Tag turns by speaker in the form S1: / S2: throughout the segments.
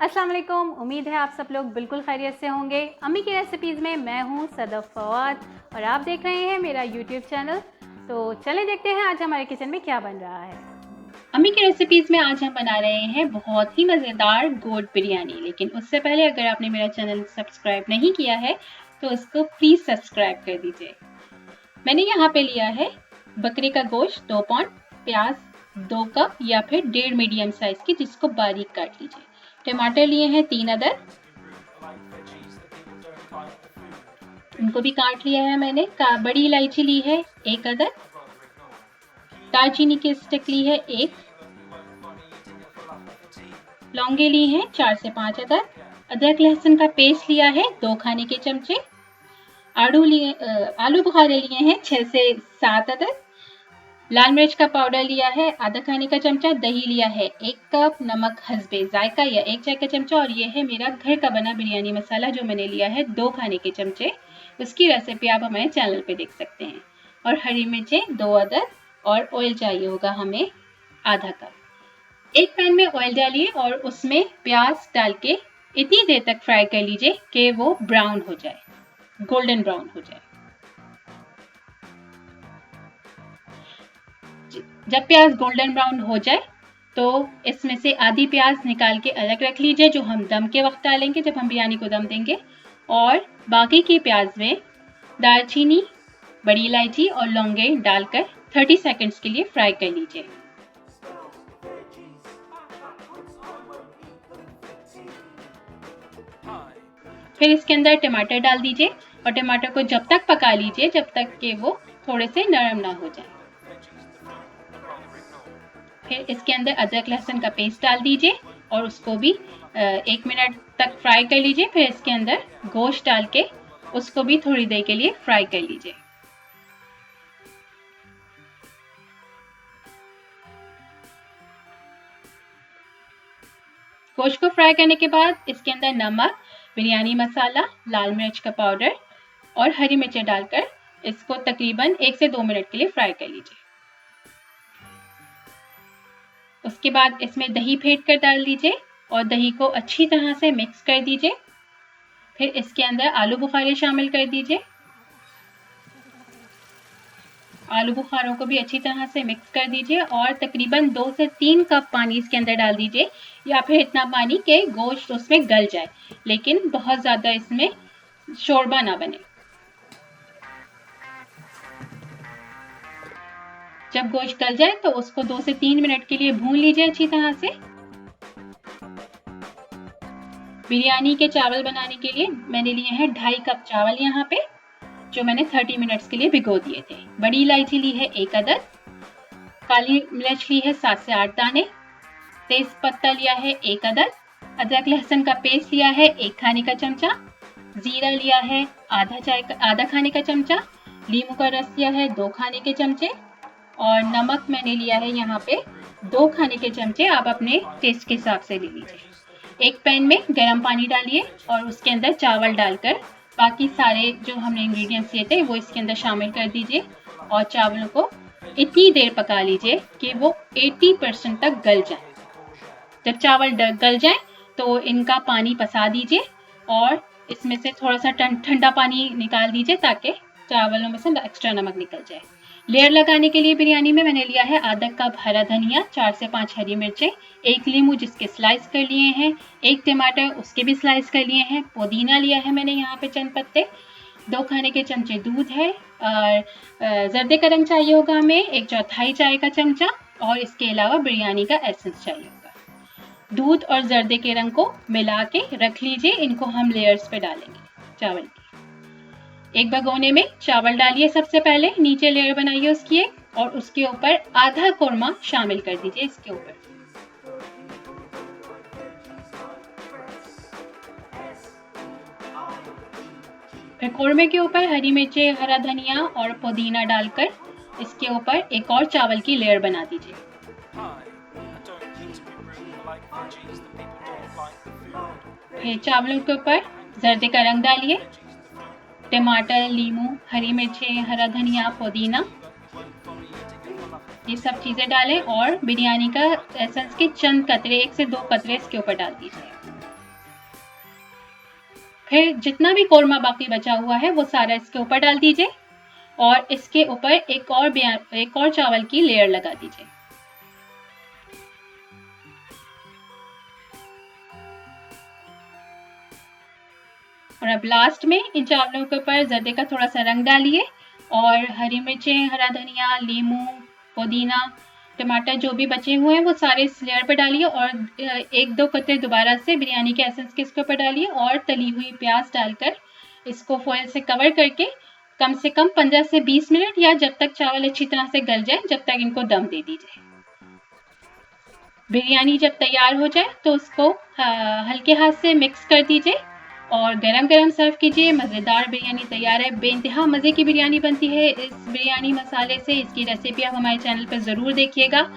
S1: अस्सलाम वालेकुम। उम्मीद है आप सब लोग बिल्कुल खैरियत से होंगे। अम्मी की रेसिपीज़ में मैं हूँ सदफ फवाद और आप देख रहे हैं मेरा यूट्यूब चैनल। तो चलें देखते हैं आज हमारे किचन में क्या बन रहा है।
S2: अम्मी की रेसिपीज़ में आज हम बना रहे हैं बहुत ही मज़ेदार गोट बिरयानी। लेकिन उससे पहले अगर आपने मेरा चैनल सब्सक्राइब नहीं किया है तो उसको प्लीज़ सब्सक्राइब कर दीजिए। मैंने यहाँ पे लिया है बकरे का गोश्त 2 पाउंड, प्याज 2 कप या फिर 1.5 मीडियम साइज़ की, जिसको बारीक काट लीजिए। टमाटर लिए हैं 3 अदद, उनको भी काट लिया है मैंने। बड़ी इलायची ली है 1 अदद, दालचीनी की स्टिक ली है 1, लौंगे ली हैं 4 से 5 अदद, अदरक लहसुन का पेस्ट लिया है 2 खाने के चमचे, आलू बुखारे लिए हैं 6 से 7 अदद, लाल मिर्च का पाउडर लिया है आधा खाने का चमचा, दही लिया है 1 कप, नमक हस्बे जायका या 1 चाय का चमचा, और ये है मेरा घर का बना बिरयानी मसाला जो मैंने लिया है 2 खाने के चमचे। उसकी रेसिपी आप हमारे चैनल पे देख सकते हैं। और हरी मिर्चें 2 अदद और ऑयल चाहिए होगा हमें आधा कप। एक पैन में ऑयल डालिए और उसमें प्याज डाल के इतनी देर तक फ्राई कर लीजिए कि वो ब्राउन हो जाए, गोल्डन ब्राउन हो जाए। जब प्याज गोल्डन ब्राउन हो जाए तो इसमें से आधी प्याज निकाल के अलग रख लीजिए, जो हम दम के वक्त डालेंगे जब हम बिरयानी को दम देंगे। और बाकी की प्याज में दालचीनी, बड़ी इलायची और लौंगे डालकर 30 सेकंड्स के लिए फ्राई कर लीजिए। फिर इसके अंदर टमाटर डाल दीजिए और टमाटर को जब तक पका लीजिए जब तक कि वो थोड़े से नरम ना हो जाए। फिर इसके अंदर अदरक लहसुन का पेस्ट डाल दीजिए और उसको भी 1 मिनट तक फ्राई कर लीजिए। फिर इसके अंदर गोश्त डाल के उसको भी थोड़ी देर के लिए फ्राई कर लीजिए। गोश्त को फ्राई करने के बाद इसके अंदर नमक, बिरयानी मसाला, लाल मिर्च का पाउडर और हरी मिर्चें डालकर इसको तकरीबन 1 से 2 मिनट के लिए फ्राई कर लीजिए। उसके बाद इसमें दही फेंट कर डाल दीजिए और दही को अच्छी तरह से मिक्स कर दीजिए। फिर इसके अंदर आलू बुखारे शामिल कर दीजिए। आलू बुखारों को भी अच्छी तरह से मिक्स कर दीजिए और तकरीबन 2 से 3 कप पानी इसके अंदर डाल दीजिए, या फिर इतना पानी कि गोश्त उसमें गल जाए, लेकिन बहुत ज़्यादा इसमें शोरबा ना बने। जब गोश्त गल जाए तो उसको 2 से 3 मिनट के लिए भून लीजिए अच्छी तरह से। बिरयानी के चावल बनाने के लिए मैंने लिए हैं 2.5 कप चावल यहाँ पे, जो मैंने 30 मिनट्स के लिए भिगो दिए थे। बड़ी इलायची ली है 1 अदद, काली मिर्च ली है 7 से 8 दाने, तेज पत्ता लिया है 1 अदद, अदरक लहसुन का पेस्ट लिया है 1 खाने का चमचा, जीरा लिया है आधा खाने का चमचा, नींबू का रस लिया है 2 खाने के चमचे, और नमक मैंने लिया है यहाँ पे 2 खाने के चमचे। आप अपने टेस्ट के हिसाब से ले लीजिए। एक पैन में गर्म पानी डालिए और उसके अंदर चावल डालकर बाकी सारे जो हमने इंग्रेडिएंट्स लिए थे वो इसके अंदर शामिल कर दीजिए और चावलों को इतनी देर पका लीजिए कि वो 80% तक गल जाए। जब चावल गल जाए तो इनका पानी पसा दीजिए और इसमें से थोड़ा सा ठंडा पानी निकाल दीजिए ताकि चावलों में से एक्स्ट्रा नमक निकल जाए। लेयर लगाने के लिए बिरयानी में मैंने लिया है आधा कप हरा धनिया, 4 से 5 हरी मिर्चें, 1 नींबू जिसके स्लाइस कर लिए हैं, 1 टमाटर उसके भी स्लाइस कर लिए हैं, पुदीना लिया है मैंने यहाँ पे चंद पत्ते, 2 खाने के चमचे दूध है, और जर्दे का रंग चाहिए होगा हमें 1/4 चाय का चमचा, और इसके अलावा बिरयानी का एसेंस चाहिए होगा। दूध और जर्दे के रंग को मिला के रख लीजिए। इनको हम लेयर्स पे डालेंगे चावल की। एक भगोने में चावल डालिए, सबसे पहले नीचे लेयर बनाइए उसकी एक, और उसके ऊपर आधा कोरमा शामिल कर दीजिए इसके ऊपर। फिर कोरमे के ऊपर हरी मिर्चें, हरा धनिया और पुदीना डालकर इसके ऊपर एक और चावल की लेयर बना दीजिए। फिर चावलों के ऊपर जर्दे का रंग डालिए, टमाटर, नींबू, हरी मिर्चें, हरा धनिया, पुदीना, ये सब चीज़ें डालें और बिरयानी का एसेंस के चंद कतरे, 1 से 2 कतरे इसके ऊपर डाल दीजिए। फिर जितना भी कोरमा बाकी बचा हुआ है वो सारा इसके ऊपर डाल दीजिए और इसके ऊपर एक और चावल की लेयर लगा दीजिए। और अब लास्ट में इन चावलों के ऊपर जर्दे का थोड़ा सा रंग डालिए और हरी मिर्चें, हरा धनिया, नींबू, पुदीना, टमाटर जो भी बचे हुए हैं वो सारे इस लेयर पे डालिए और एक दो कतरे दोबारा से बिरयानी के एसेंस के इसके ऊपर डालिए और तली हुई प्याज डालकर इसको फॉइल से कवर करके कम से कम 15 से 20 मिनट या जब तक चावल अच्छी तरह से गल जाए जब तक इनको दम दे दीजिए। बिरयानी जब तैयार हो जाए तो उसको हल्के हाथ से मिक्स कर दीजिए और गरम गरम सर्व कीजिए। मज़ेदार बिरयानी तैयार है। बेइंतहा मज़े की बिरयानी बनती है इस बिरयानी मसाले से। इसकी रेसिपी आप हमारे चैनल पर ज़रूर देखिएगा।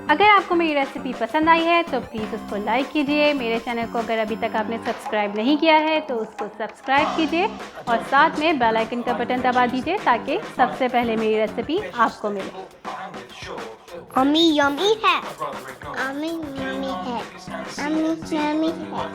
S1: अगर आपको मेरी रेसिपी पसंद आई है तो प्लीज़ उसको लाइक कीजिए। मेरे चैनल को अगर अभी तक आपने सब्सक्राइब नहीं किया है तो उसको सब्सक्राइब कीजिए और साथ में बेल आइकन का बटन दबा दीजिए ताकि सबसे पहले मेरी रेसिपी आपको मिले।
S3: अम्मी यम्मी है, अम्मी यम्मी है, अम्मी यम्मी है।